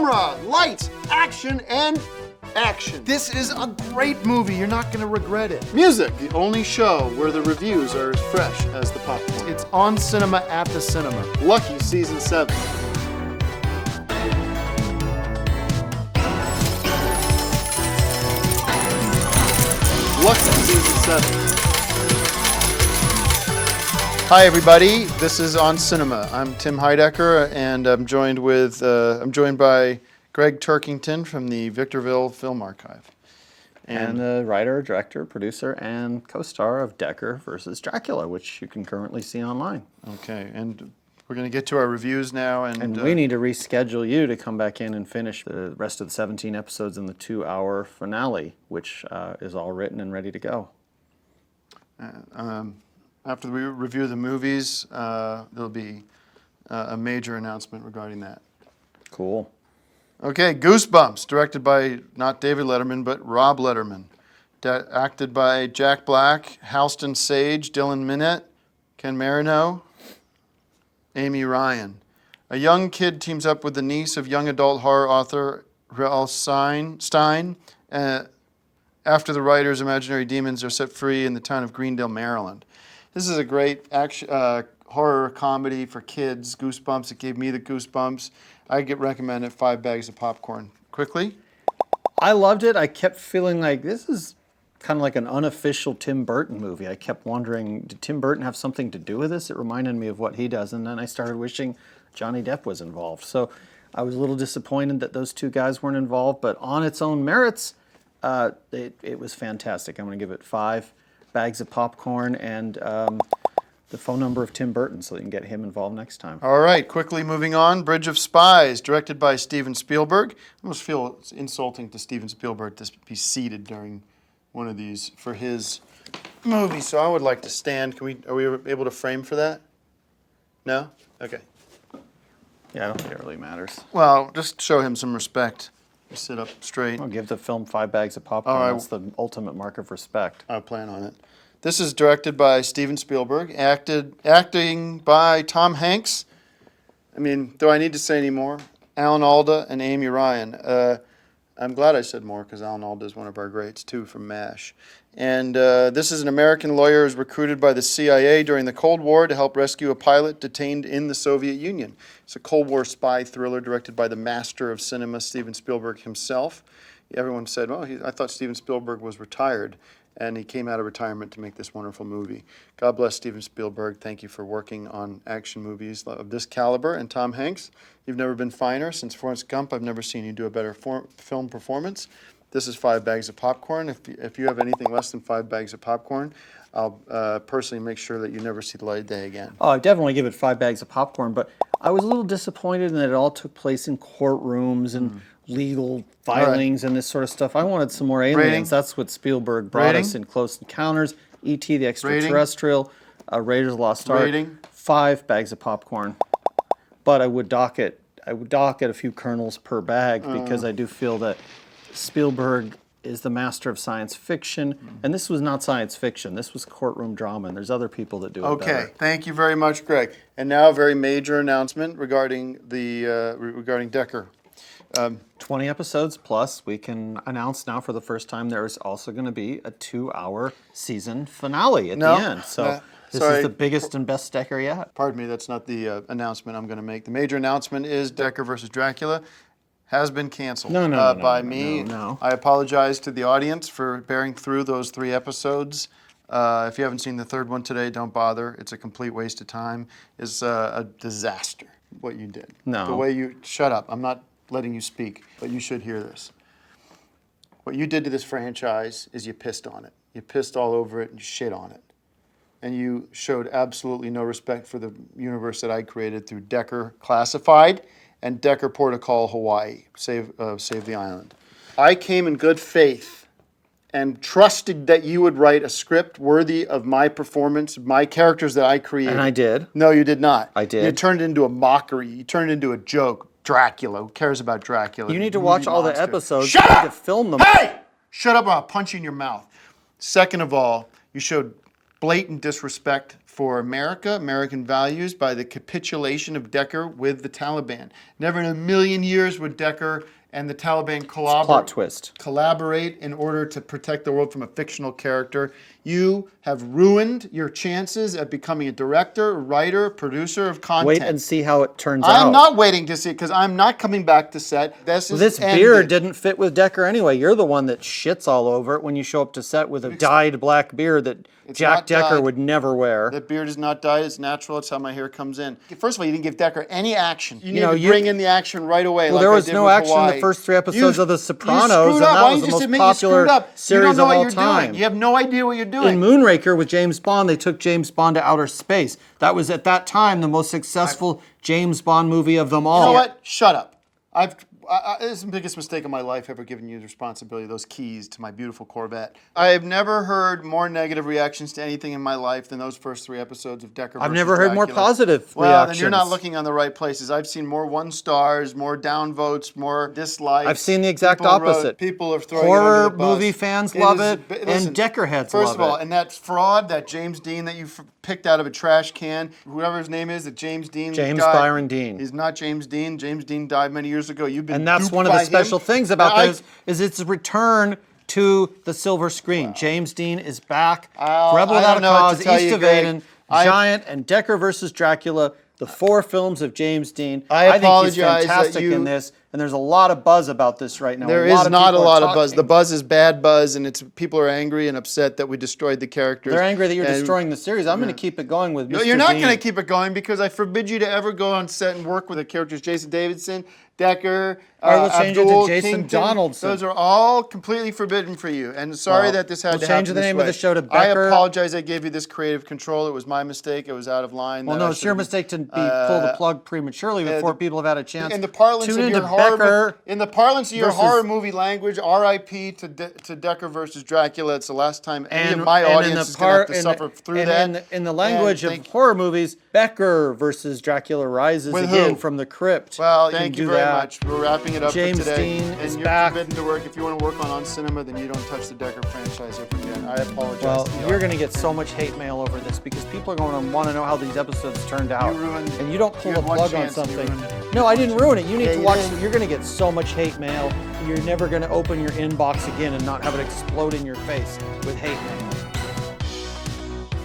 camera, lights, action, and action. This is a great movie. You're not going to regret it. Music, the only show where the reviews are as fresh as the popcorn. It's on cinema at the cinema. Lucky Season 7. Lucky Season 7. Hi everybody, this is On Cinema. I'm Tim Heidecker, and I'm joined by Gregg Turkington from the Victorville Film Archive. And the writer, director, producer, and co-star of Decker versus Dracula, which you can currently see online. Okay, and we're going to get to our reviews now. And we need to reschedule you to come back in and finish the rest of the 17 episodes in the 2-hour finale, which is all written and ready to go. After we review the movies, there'll be a major announcement regarding that. Cool. Okay, Goosebumps, directed by not David Letterman, but Rob Letterman. Acted by Jack Black, Halston Sage, Dylan Minnette, Ken Marino, Amy Ryan. A young kid teams up with the niece of young adult horror author Ralph Stein after the writer's imaginary demons are set free in the town of Greendale, Maryland. This is a great horror comedy for kids. Goosebumps. It gave me the goosebumps. I recommend it. 5 bags of popcorn. Quickly. I loved it. I kept feeling like this is kind of like an unofficial Tim Burton movie. I kept wondering, did Tim Burton have something to do with this? It reminded me of what he does, and then I started wishing Johnny Depp was involved. So I was a little disappointed that those two guys weren't involved, but on its own merits, it was fantastic. I'm going to give it 5 bags of popcorn and the phone number of Tim Burton so that you can get him involved next time. All right, quickly moving on. Bridge of Spies, directed by Steven Spielberg. I almost feel it's insulting to Steven Spielberg to be seated during one of these for his movie, so I would like to stand. Are we able to frame for that? No? Okay. Yeah, I don't think it really matters. Well, just show him some respect. You sit up straight. I'll give the film 5 bags of popcorn. Right. That's the ultimate mark of respect. I plan on it. This is directed by Steven Spielberg, acting by Tom Hanks. I mean, do I need to say any more? Alan Alda and Amy Ryan. I'm glad I said more because Alan Alda is one of our greats too from MASH. And this is an American lawyer who's recruited by the CIA during the Cold War to help rescue a pilot detained in the Soviet Union. It's a Cold War spy thriller directed by the master of cinema, Steven Spielberg himself. Everyone said, well, I thought Steven Spielberg was retired, and he came out of retirement to make this wonderful movie. God bless Steven Spielberg. Thank you for working on action movies of this caliber. And Tom Hanks, you've never been finer. Since Forrest Gump, I've never seen you do a better film performance. This is 5 bags of popcorn. If you have anything less than 5 bags of popcorn, I'll personally make sure that you never see the light of day again. Oh, I definitely give it 5 bags of popcorn, but I was a little disappointed in that it all took place in courtrooms and legal filings and this sort of stuff. I wanted some more aliens. Rating? That's what Spielberg brought us in Close Encounters, E.T. the Extraterrestrial, Raiders of the Lost Ark. Rating? 5 bags of popcorn. But I would dock it a few kernels per bag because I do feel that Spielberg is the master of science fiction, and this was not science fiction. This was courtroom drama, and there's other people that do it better. Okay, thank you very much, Greg. And now a very major announcement regarding regarding Decker. 20 episodes plus, we can announce now for the first time there is also going to be a 2-hour season finale at the end. So this is the biggest and best Decker yet. Pardon me, that's not the announcement I'm going to make. The major announcement is Decker versus Dracula has been canceled by me. No. I apologize to the audience for bearing through those 3 episodes. If you haven't seen the 3rd one today, don't bother. It's a complete waste of time. It's a disaster, what you did. No. The way you... Shut up. I'm not letting you speak, but you should hear this. What you did to this franchise is you pissed on it. You pissed all over it and you shit on it. And you showed absolutely no respect for the universe that I created through Decker Classified and Decker Protocol Hawaii, Save the Island. I came in good faith and trusted that you would write a script worthy of my performance, my characters that I created. And I did. No, you did not. I did. You turned it into a mockery. You turned it into a joke. Dracula. Who cares about Dracula? You need to watch all the episodes. Shut up! To film them. Hey! Shut up or I'll punch you in your mouth. Second of all, you showed blatant disrespect for America, American values, by the capitulation of Decker with the Taliban. Never in a million years would Decker and the Taliban Plot twist. collaborate in order to protect the world from a fictional character. You have ruined your chances at becoming a director, writer, producer of content. Wait and see how it turns out. I'm not waiting to see it because I'm not coming back to set. This beard didn't fit with Decker anyway. You're the one that shits all over it when you show up to set with a dyed black beard that Jack not Decker dyed. would never wear. That beard is not dyed. It's natural. It's how my hair comes in. First of all, you didn't give Decker any action. You need to bring in the action right away. Well, like there I was did no with action in Hawaii. the first 3 episodes of The Sopranos, You screwed and up. that Why was don't the you most just admit popular you screwed up? series You don't know of what all you're time. doing. You have no idea what you're doing. In Moonraker with James Bond, they took James Bond to outer space. That was at that time the most successful James Bond movie of them all. You know what? Shut up. This is the biggest mistake of my life ever giving you the responsibility of those keys to my beautiful Corvette. I have never heard more negative reactions to anything in my life than those first 3 episodes of Decker I've versus never heard more Dracula. positive Well, reactions. then you're not looking on the right places. I've seen more 1 stars, more downvotes, more dislikes. I've seen the exact People opposite. People are throwing Horror it under the bus. movie fans love is- it, listen, and Decker heads First love of all, it. and that fraud, that James Dean that you picked out of a trash can, whoever his name is, that James Dean James guy, Byron Dean. He's not James Dean. James Dean died many years ago. You've been And that's duped one of the by special him. things about Now, this is its return to the silver screen. James Dean is back. Rebel I Without don't a know what Cause, to tell East you, of Greg. Eden, Giant, and Decker versus Dracula. The 4 films of James Dean. I think he's apologize that fantastic you- in this, and there's a lot of buzz about this right now. There lot is of not a people are lot of buzz. talking. The buzz is bad buzz, and it's people are angry and upset that we destroyed the characters. They're angry that you're And destroying the series. I'm going to keep it going with Mr. You're not Dean. going to keep it going because I forbid you to ever go on set and work with the characters Jason Davidson, Decker, All right, we'll change it to Abdul, Jason Kingpin. Donaldson. Those are all completely forbidden for you. And sorry Well, that this had we'll to happen change the this name way. of the show to I Becker. apologize I gave you this creative control. It was my mistake. It was out of line. Well, that no, I it's your should've- mistake to pull the plug prematurely before people have had a chance. In the parlance Tune of into your horror, Becker in the parlance of your versus- horror movie language, R.I.P. to Decker versus Dracula. It's the last time any and of my and in audience the is going to have to in the- suffer through and that. in the language And of thank- horror movies, Becker versus Dracula rises With again who? from the crypt. Well, can thank you do very that. much. We're wrapping it up James for today. Dean and is you're back. forbidden to work. If you want to work on Cinema, then you don't touch the Decker franchise ever again. I apologize. Well, to the you're audience. going to get so much hate mail over this because people are going to want to know how these episodes turned out. You ruined- and you don't pull you the had one plug on chance and you something. ruined it. No, I didn't ruin it. You need Yeah, to you watch. did. You're going to get so much hate mail. You're never going to open your inbox again and not have it explode in your face with hate mail.